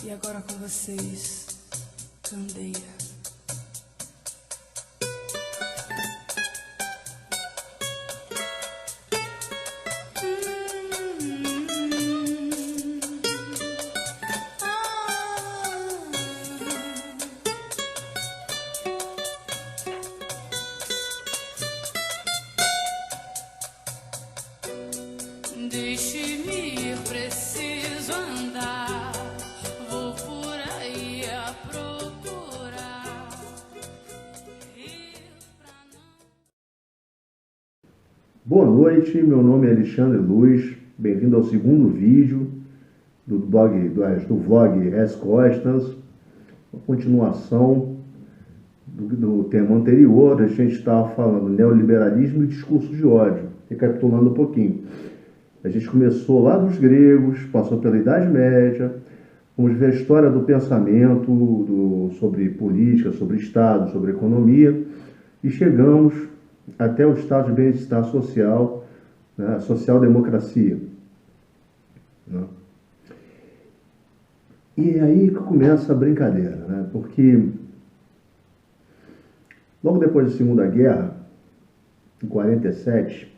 E agora com vocês, Candeia. Deixe-me ir, preciso andar. Vou por aí a procurar. Boa noite, meu nome é Alexandre Luz. Bem-vindo ao segundo vídeo do vlog As Costas. A continuação do tema anterior. A gente estava falando neoliberalismo e discurso de ódio. Recapitulando um pouquinho. A gente começou lá dos gregos, passou pela Idade Média, vamos ver a história do pensamento sobre política, sobre Estado, sobre economia, e chegamos até o estado de bem-estar social, né, a social-democracia. Né? E é aí que começa a brincadeira, né? Porque logo depois da Segunda Guerra, em 47,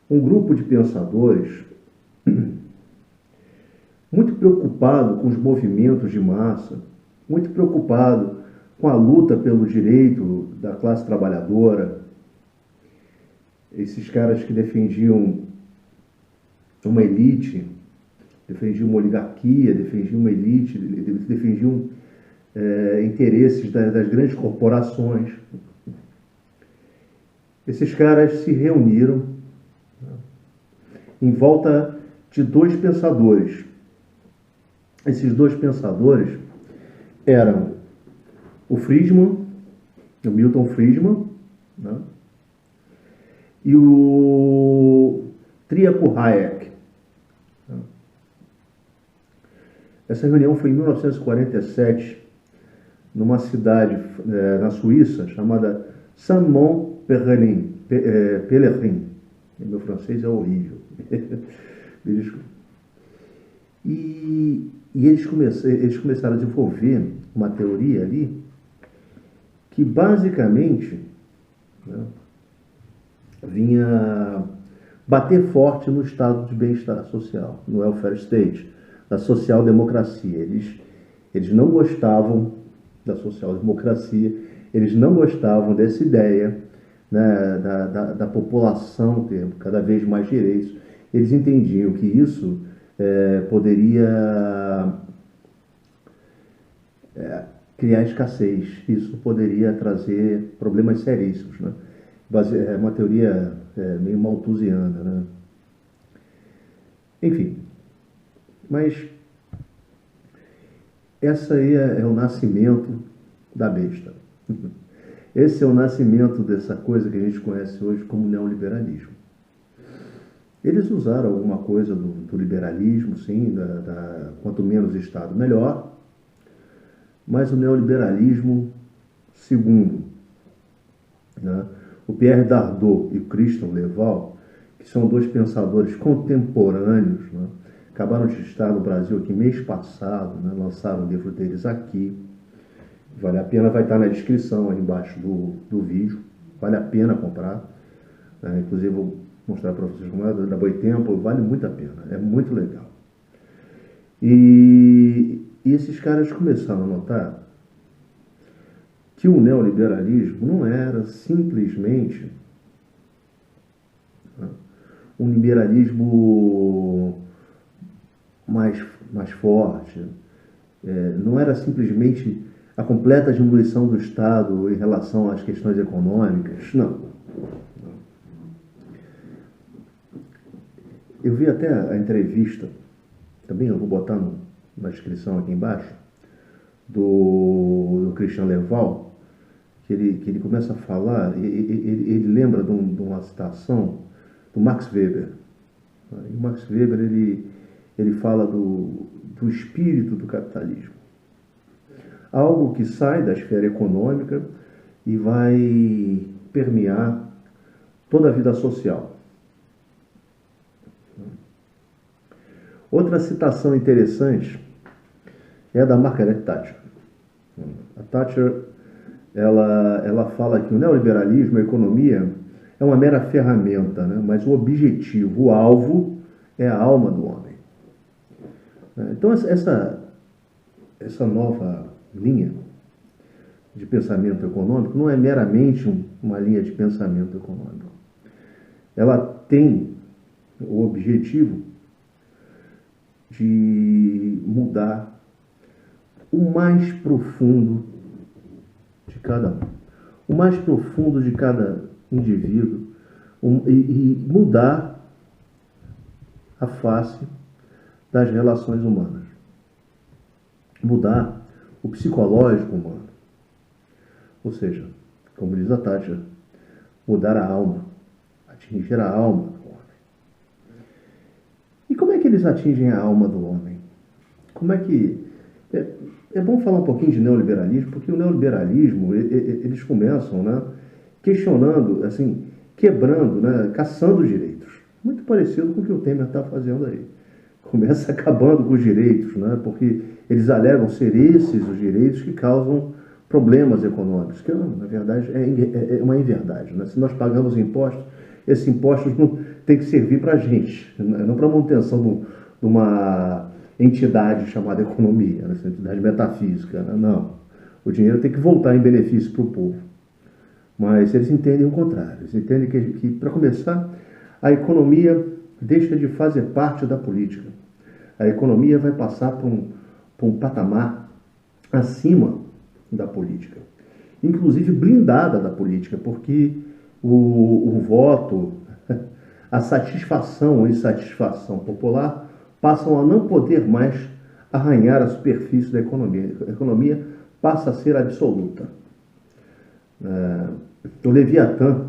um grupo de pensadores muito preocupado com os movimentos de massa, muito preocupado com a luta pelo direito da classe trabalhadora, esses caras que defendiam uma elite, defendiam uma oligarquia, defendiam uma elite, defendiam interesses das grandes corporações. Esses caras se reuniram em volta de dois pensadores. Esses dois pensadores eram o Friedman, o Milton Friedman, né? E o Tríaco Hayek. Essa reunião foi em 1947, numa cidade na Suíça, chamada Saint-Mont-Pelerin. Meu francês é horrível. E eles começaram a desenvolver uma teoria ali que basicamente, né, vinha bater forte no estado de bem-estar social, no welfare state, da social-democracia. Eles não gostavam da social-democracia, eles não gostavam dessa ideia, né, da população ter cada vez mais direitos. Eles entendiam que isso poderia criar escassez, isso poderia trazer problemas seríssimos, né? É uma teoria meio malthusiana, né? Enfim, mas essa aí é o nascimento da besta. Esse é o nascimento dessa coisa que a gente conhece hoje como neoliberalismo. Eles usaram alguma coisa do liberalismo, sim, quanto menos Estado, melhor, mas o neoliberalismo, segundo, né, o Pierre Dardot e o Christian Leval, que são dois pensadores contemporâneos, né, acabaram de estar no Brasil aqui mês passado, né, lançaram o livro deles aqui. Vale a pena, vai estar na descrição aí embaixo do vídeo, vale a pena comprar, né, inclusive vou mostrar para vocês como é, da Boitempo, vale muito a pena, é muito legal. E esses caras começaram a notar que o neoliberalismo não era simplesmente, né, um liberalismo mais forte, não era simplesmente a completa diminuição do Estado em relação às questões econômicas, não. Eu vi até a entrevista, também eu vou botar na descrição aqui embaixo, do Christian Leval, que ele começa a falar, ele lembra de uma citação do Max Weber. E o Max Weber, ele fala do espírito do capitalismo. Algo que sai da esfera econômica e vai permear toda a vida social. Outra citação interessante é da Margaret Thatcher. A Thatcher, ela fala que o neoliberalismo, a economia, é uma mera ferramenta, né? Mas o objetivo, o alvo, é a alma do homem. Então, essa nova linha de pensamento econômico não é meramente uma linha de pensamento econômico. Ela tem o objetivo de mudar o mais profundo de cada um, o mais profundo de cada indivíduo, e mudar a face das relações humanas, mudar o psicológico humano. Ou seja, como diz a Thatcher, mudar a alma, atingir a alma do homem. E como é que eles atingem a alma do homem? Como é que... É bom falar um pouquinho de neoliberalismo, porque o neoliberalismo, eles começam, né, questionando, assim, quebrando, né, caçando direitos. Muito parecido com o que o Temer está fazendo aí. Começa acabando com os direitos, né, porque eles alegam ser esses os direitos que causam problemas econômicos, que na verdade é uma inverdade, né? Se nós pagamos impostos, esses impostos não tem que servir para a gente, não para a manutenção de uma entidade chamada economia, né? Essa entidade metafísica, né? Não. O dinheiro tem que voltar em benefício para o povo. Mas eles entendem o contrário. Eles entendem que para começar, a economia deixa de fazer parte da política. A economia vai passar por um patamar acima da política, inclusive blindada da política, porque o voto, a satisfação ou insatisfação popular passam a não poder mais arranhar a superfície da economia. A economia passa a ser absoluta. O Leviatã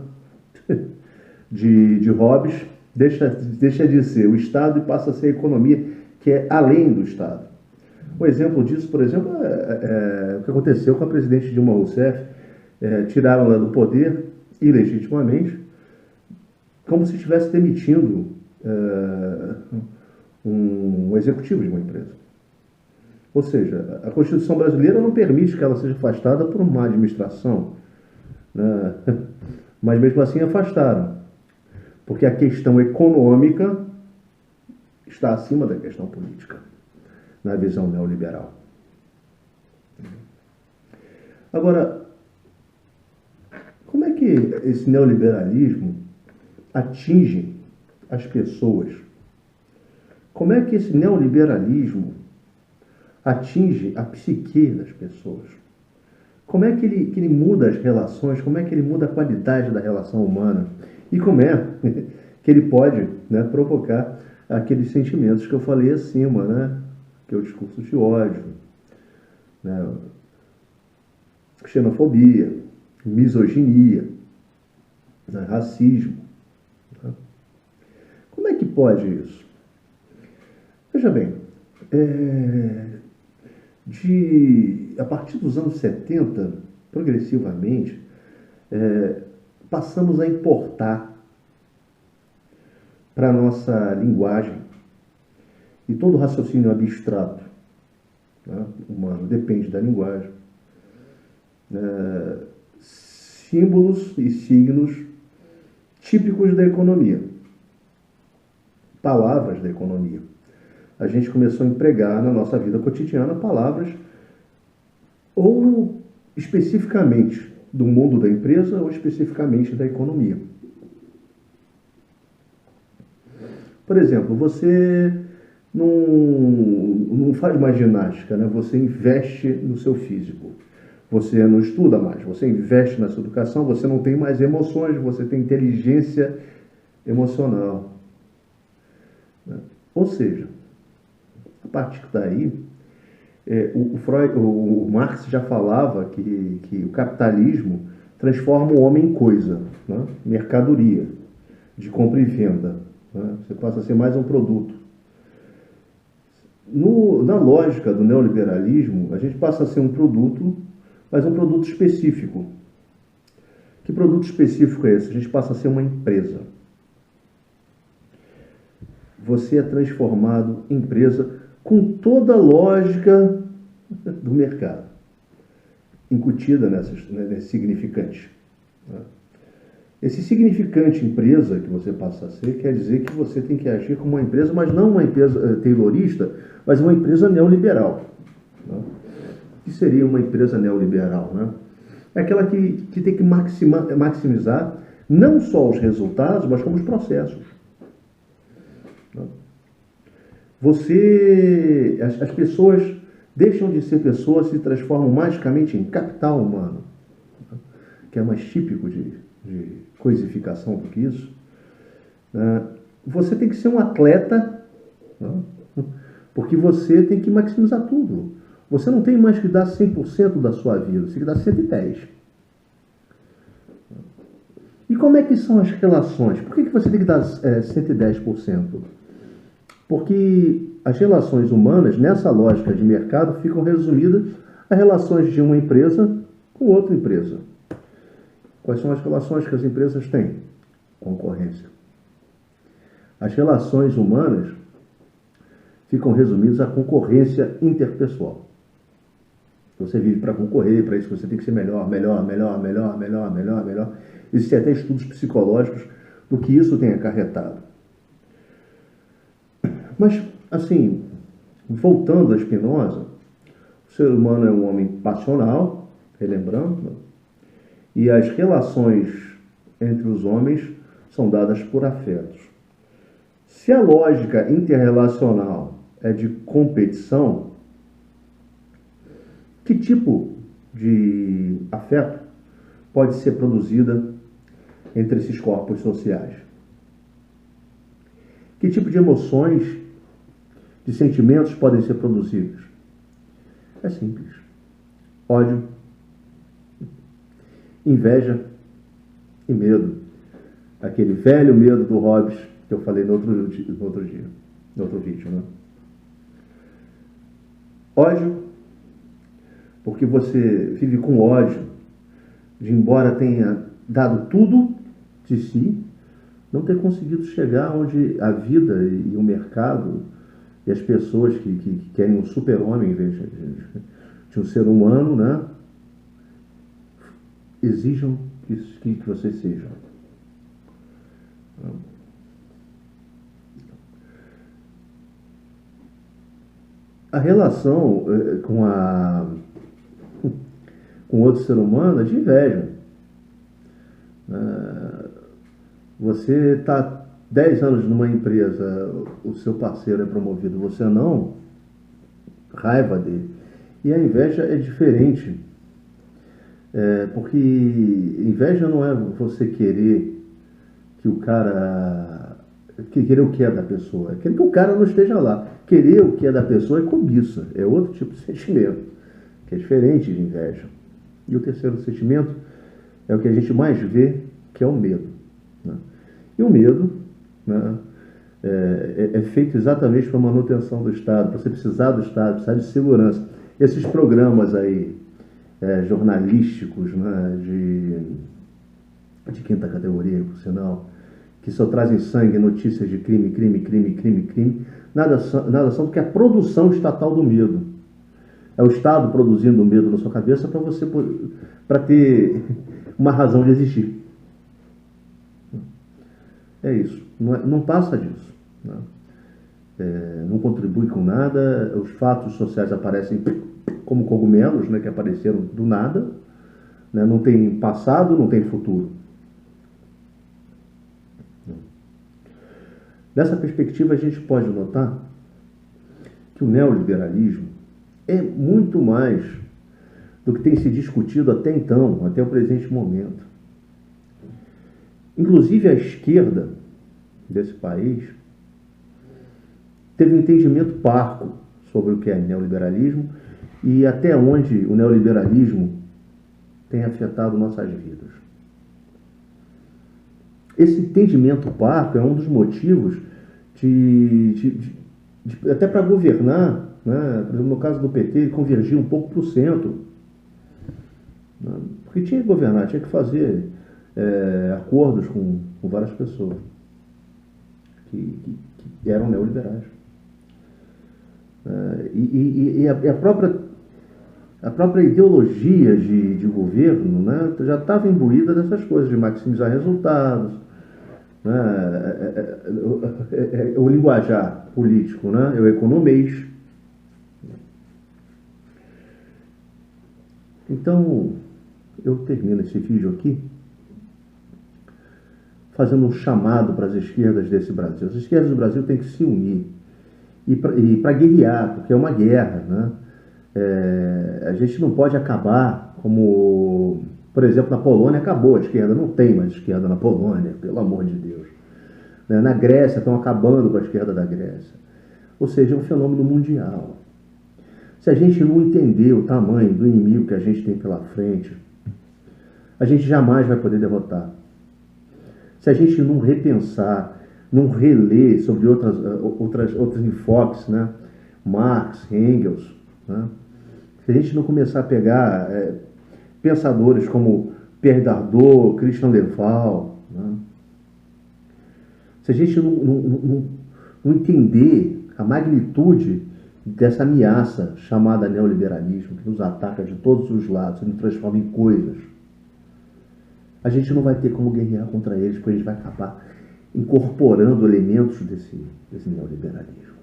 de Hobbes deixa de ser o Estado e passa a ser a economia, que é além do Estado. Um exemplo disso, por exemplo, é o que aconteceu com a presidente Dilma Rousseff. Tiraram-la do poder ilegitimamente, como se estivesse demitindo um executivo de uma empresa. Ou seja, a Constituição brasileira não permite que ela seja afastada por uma administração, né? Mas mesmo assim afastaram, porque a questão econômica está acima da questão política, na visão neoliberal. Agora, como é que esse neoliberalismo atinge as pessoas? Como é que esse neoliberalismo atinge a psique das pessoas? Como é que ele muda as relações? Como é que ele muda a qualidade da relação humana? E como é que ele pode, né, provocar aqueles sentimentos que eu falei acima, né? Que é o discurso de ódio, né? Xenofobia, misoginia, né? Racismo. Né? Como é que pode isso? Veja bem, a partir dos anos 70, progressivamente, passamos a importar para a nossa linguagem e todo o raciocínio abstrato, né, humano, depende da linguagem, símbolos e signos típicos da economia, palavras da economia. A gente começou a empregar na nossa vida cotidiana palavras ou especificamente do mundo da empresa ou especificamente da economia. Por exemplo, você não faz mais ginástica, né? Você investe no seu físico. Você não estuda mais, você investe na sua educação, você não tem mais emoções, você tem inteligência emocional. Ou seja, a partir daí, o Marx já falava que o capitalismo transforma o homem em coisa, né? Mercadoria, de compra e venda. Né? Você passa a ser mais um produto. Na lógica do neoliberalismo, a gente passa a ser um produto, mas um produto específico. Que produto específico é esse? A gente passa a ser uma empresa. Você é transformado em empresa com toda a lógica do mercado, incutida nesse significante. Esse significante empresa que você passa a ser quer dizer que você tem que agir como uma empresa, mas não uma empresa taylorista, mas uma empresa neoliberal. O que seria uma empresa neoliberal? É aquela que tem que maximizar não só os resultados, mas como os processos. As pessoas deixam de ser pessoas e se transformam magicamente em capital humano, que é mais típico de coisificação do que isso. Você tem que ser um atleta, porque você tem que maximizar tudo. Você não tem mais que dar 100% da sua vida, você tem que dar 110%. E como é que são as relações? Por que você tem que dar 110%? Porque as relações humanas, nessa lógica de mercado, ficam resumidas a relações de uma empresa com outra empresa. Quais são as relações que as empresas têm? Concorrência. As relações humanas ficam resumidas à concorrência interpessoal. Você vive para concorrer, para isso você tem que ser melhor. Existem até estudos psicológicos do que isso tem acarretado. Mas, assim, voltando a Spinoza, o ser humano é um homem passional, relembrando, e as relações entre os homens são dadas por afetos. Se a lógica interrelacional é de competição, que tipo de afeto pode ser produzida entre esses corpos sociais? Que tipo de emoções, de sentimentos podem ser produzidos? É simples. Ódio, inveja e medo. Aquele velho medo do Hobbes que eu falei no outro vídeo. Ódio, porque você vive com ódio de, embora tenha dado tudo de si, não ter conseguido chegar onde a vida e o mercado e as pessoas que querem um super-homem em vez de um ser humano, exijam que você seja. A relação com outro ser humano é de inveja. Você está 10 anos numa empresa, o seu parceiro é promovido, você não, raiva dele. E a inveja é diferente. Porque inveja não é você querer que o cara... querer o que é da pessoa. É querer que o cara não esteja lá. Querer o que é da pessoa é cobiça. É outro tipo de sentimento, que é diferente de inveja. E o terceiro sentimento é o que a gente mais vê, que é o medo. E o medo é feito exatamente para a manutenção do Estado, para você precisar do Estado, precisar de segurança. Esses programas aí, jornalísticos, de quinta categoria, por sinal, que só trazem sangue, notícias de crime, nada são do que a produção estatal do medo. É o Estado produzindo o medo na sua cabeça para ter uma razão de existir. É isso. Não passa disso. Não contribui com nada. Os fatos sociais aparecem como cogumelos, que apareceram do nada. Não tem passado, não tem futuro. Nessa perspectiva, a gente pode notar que o neoliberalismo é muito mais do que tem se discutido até então, até o presente momento. Inclusive a esquerda desse país teve um entendimento parco sobre o que é neoliberalismo e até onde o neoliberalismo tem afetado nossas vidas. Esse entendimento parco é um dos motivos até para governar, por exemplo, no caso do PT, ele convergia um pouco para o centro, porque tinha que governar, tinha que fazer acordos com várias pessoas que eram neoliberais. E a própria A própria ideologia de governo, né, já estava imbuída dessas coisas, de maximizar resultados, né, o linguajar político, né, é o economês. Então, eu termino esse vídeo aqui fazendo um chamado para as esquerdas desse Brasil. As esquerdas do Brasil têm que se unir e para guerrear, porque é uma guerra, né? A gente não pode acabar como, por exemplo, na Polônia acabou a esquerda, não tem mais esquerda na Polônia, pelo amor de Deus. Na Grécia estão acabando com a esquerda da Grécia. Ou seja, é um fenômeno mundial. Se a gente não entender o tamanho do inimigo que a gente tem pela frente, a gente jamais vai poder derrotar. Se a gente não repensar, não reler sobre outros enfoques, né? Marx, Engels, né? Se a gente não começar a pegar pensadores como Pierre Dardot, Christian Leval, né? Se a gente não entender a magnitude dessa ameaça chamada neoliberalismo, que nos ataca de todos os lados e nos transforma em coisas, a gente não vai ter como guerrear contra eles, porque a gente vai acabar incorporando elementos desse neoliberalismo.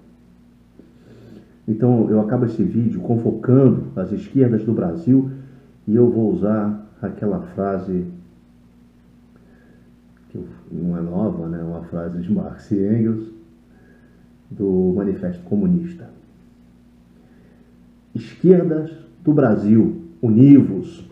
Então, eu acabo esse vídeo convocando as esquerdas do Brasil e eu vou usar aquela frase, que não é nova, né? Uma frase de Marx e Engels, do Manifesto Comunista. Esquerdas do Brasil, univos!